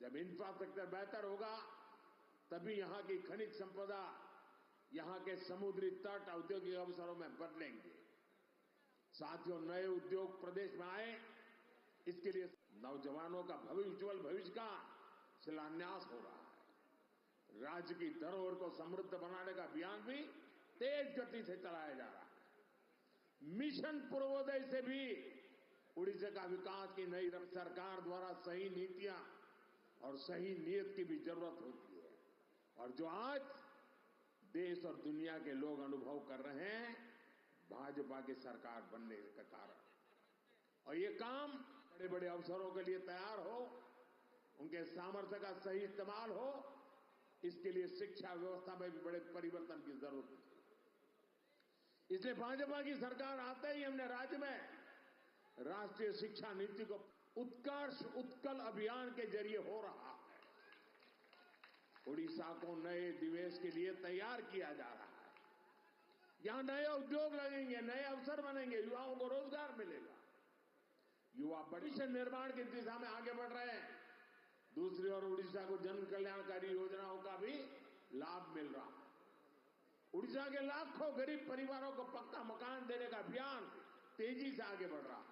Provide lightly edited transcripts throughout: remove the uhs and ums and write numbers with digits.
जब इंफ्रास्ट्रक्चर बेहतर होगा तभी यहाँ की खनिज संपदा, यहाँ के समुद्री तट औद्योगिक अवसरों में बदलेंगे। साथियों, नए उद्योग प्रदेश में आए, इसके लिए नौजवानों का उज्जवल भविष्य का शिलान्यास हो रहा है। राज्य की धरोहर को समृद्ध बनाने का अभियान भी तेज गति से चलाया जा रहा है। मिशन पूर्वोदय से भी उड़ीसा का विकास की नई सरकार द्वारा सही नीतियां और सही नीयत की भी जरूरत होती है, और जो आज देश और दुनिया के लोग अनुभव कर रहे हैं भाजपा की सरकार बनने के कारण। और ये काम बड़े बड़े अवसरों के लिए तैयार हो, उनके सामर्थ्य का सही इस्तेमाल हो, इसके लिए शिक्षा व्यवस्था में भी बड़े परिवर्तन की जरूरत है। इसलिए भाजपा की सरकार आते ही हमने राज्य में राष्ट्रीय शिक्षा नीति को उत्कर्ष उत्कल अभियान के जरिए हो रहा है। उड़ीसा को नए निवेश के लिए तैयार किया जा रहा है। यहां नए उद्योग लगेंगे, नए अवसर बनेंगे, युवाओं को रोजगार मिलेगा। युवा भविष्य निर्माण की दिशा में आगे बढ़ रहे हैं। दूसरी ओर उड़ीसा को जन कल्याणकारी योजनाओं का भी लाभ मिल रहा है। उड़ीसा के लाखों गरीब परिवारों को पक्का मकान देने का अभियान तेजी से आगे बढ़ रहा है।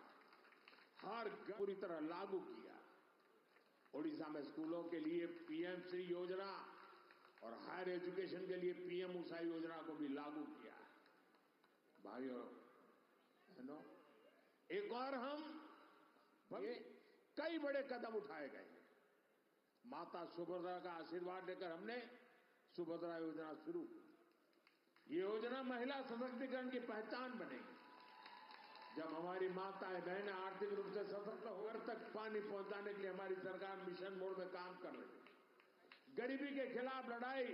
हर घर पूरी तरह लागू किया। उड़ीसा में स्कूलों के लिए पीएम श्री योजना और हायर एजुकेशन के लिए पीएम उषा योजना को भी लागू किया। भाइयों बहनों, एक और हम कई बड़े कदम उठाए गए। माता सुभद्रा का आशीर्वाद लेकर हमने सुभद्रा योजना शुरू की। ये योजना महिला सशक्तिकरण की पहचान बनेगी। जब हमारी माताएं बहनें आर्थिक रूप से सशक्त हो, घर तक पानी पहुंचाने के लिए हमारी सरकार मिशन मोड में काम कर रही है। गरीबी के खिलाफ लड़ाई,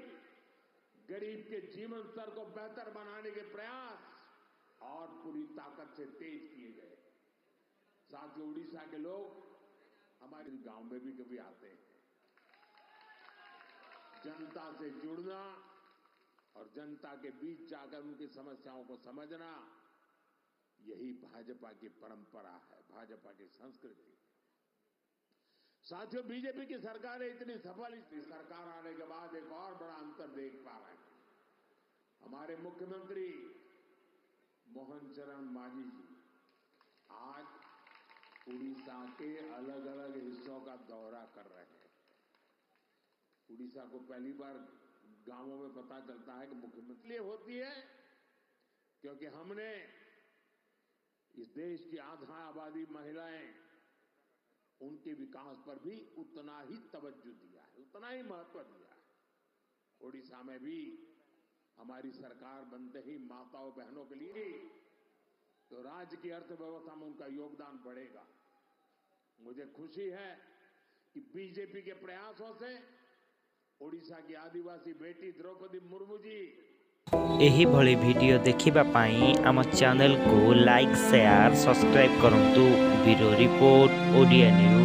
गरीब के जीवन स्तर को बेहतर बनाने के प्रयास और पूरी ताकत से तेज किए गए। साथियों, उड़ीसा के लोग हमारे गांव में भी कभी आते हैं। जनता से जुड़ना और जनता के बीच जाकर उनकी समस्याओं को समझना, यही भाजपा की परंपरा है, भाजपा की संस्कृति। साथियों, बीजेपी की सरकार है इतनी सफल, इस सरकार आने के बाद एक और बड़ा अंतर देख पा रहे हैं। हमारे मुख्यमंत्री मोहन चरण मांझी जी आज उड़ीसा के अलग अलग हिस्सों का दौरा कर रहे हैं। उड़ीसा को पहली बार गांवों में पता चलता है कि मुख्यमंत्री होती है, क्योंकि हमने इस देश की आधा आबादी महिलाएं, उनके विकास पर भी उतना ही तवज्जो दिया है, उतना ही महत्व दिया है। उड़ीसा में भी हमारी सरकार बनते ही माताओं बहनों के लिए तो राज्य की अर्थव्यवस्था में उनका योगदान बढ़ेगा। मुझे खुशी है कि बीजेपी के प्रयासों से ओडिशा की आदिवासी बेटी द्रौपदी मुर्मू जी एही भली वीडियो देखिबा पाई आम चैनल को लाइक शेयर सब्सक्राइब करंतु। Bureau report Odia news.